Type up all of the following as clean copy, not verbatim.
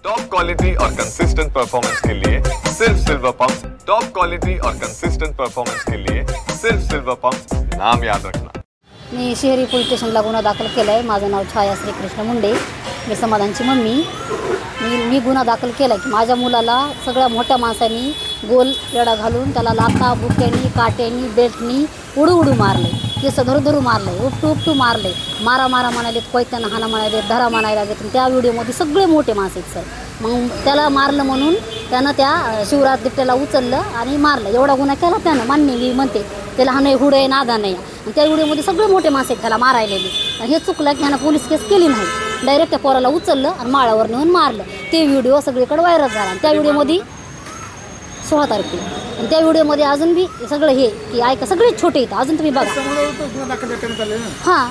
Top quality और consistent performance के लिए सिर्फ सिल्वर पंप्स। टॉप क्वालिटी और कंसिस्टेंट परफॉर्मेंस के लिए सिर्फ सिल्वर पंप्स, नाम याद रखना। मी शहरी पोलीस स्टेशनला गुन्हा दाखल केला आहे। माझं नाव छाया श्रीकृष्ण मुंडे, मी समाधानची मम्मी। मी गुन्हा दाखल केला की माझ्या मुलाला सगळ्या मोठ्या माणसांनी गोल येडा घालून त्याला लाथा बुक्यानी काट्यानी बेल्टनी उडू मारले, केस धरू मारले, उपटू मारले, मारा म्हणाले, कोयत्यानं हाना म्हणाले, धरा म्हणायला लागले। त्या व्हिडिओमध्ये सगळे मोठे माणसं आहेत सर। मग त्याला मारलं म्हणून त्यानं त्या शिवराज दिट्ट्याला उचललं आणि मारलं। एवढा गुन्हा केला त्यानं, मान्य मी म्हणते त्याला हा नाही हुडे नादा नाही। आणि त्या व्हिडिओमध्ये सगळे मोठे माणसं आहेत त्याला मारायलेले। आणि हे चुकलं की ह्यानं पोलीस केस केली नाही, डायरेक्ट त्या पोराला उचललं आणि माळावर नेऊन मारलं। ते व्हिडिओ सगळीकडे व्हायरल झाला। आणि त्या व्हिडिओमध्ये 16 तारखेला आणि त्या व्हिडिओमध्ये अजून बी सगळं हे की ऐका सगळे छोटे आहेत, अजून तुम्ही बघा। हां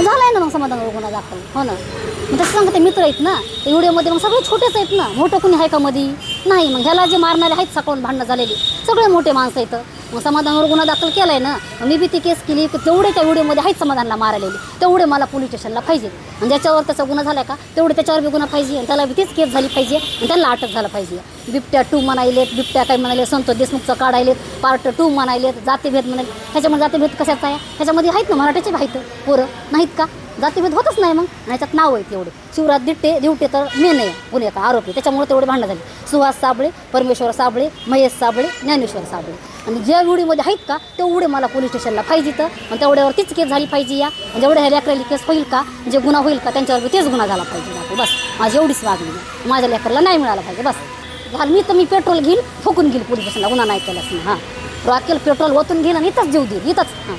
झालाय ना मग समाधानावर गुन्हा दाखल, हो ना। मग तसं सांगते मित्र आहेत ना त्या व्हिडिओमध्ये, मग सगळे छोटेच आहेत ना, मोठं कुणी आहे का मध्ये नाही। मग ह्याला जे मारणारे आहेत सकाळून भांडणं झालेली सगळे मोठे माणसं आहेत। मग समाधानावर गुन्हा दाखल केला आहे ना, मी बी ती केस केली की तेवढे त्या व्हिडिओमध्ये आहेत समाधानला मारलेले, तेवढे मला पोलीस स्टेशनला पाहिजे। आणि ज्याच्यावर त्याचा गुन्हा झाला का तेवढे त्याच्यावर बी गुन्हा पाहिजे आणि त्याला बी तीच केस झाली पाहिजे आणि त्यांना अटक झाला पाहिजे। बिबट्या 2 म्हणायलेत, बिबट्या काय म्हणाले, संतोष देशमुखचं काढायलेत, पार्ट 2 म्हणायलेत, जातीभेद म्हणाले। ह्याच्यामध्ये जातीभेद कशाचा आहे? ह्याच्यामध्ये आहेत ना मराठीचे आहेत पोरं, नाहीत का? जातीभेद होतच नाही मग। ह्याच्यात नाव आहेत एवढे, शिवराज दिवटे तर मेन आहे गुन्हेगार आरोपी, त्याच्यामुळे तेवढे भांडणं झाली। सुहास साबळे, परमेश्वर साबळे, महेश साबळे, ज्ञानेश्वर साबळे। आणि ज्या व्हिडिओमध्ये आहेत का तेवढे मला पोलीस स्टेशनला पाहिजे तर, आणि तेवढ्यावर तीच केस झाली पाहिजे या। आणि जेवढ्या ह्या लेकराली केस होईल का, जे गुन्हा होईल का त्यांच्यावर तेच गुन्हा झाला पाहिजे बस। माझी एवढीच मागणी, माझ्या लेकराला नाही मिळाला पाहिजे बस। झालं मी पेट्रोल घेईल, ठोकून घेईल पोलीस स्टेशनला, गुन्हा नाही केलाच ना। हां रॉकेल पेट्रोल ओतून घेईल आणि इथंच जीव देईल, इथंच। हां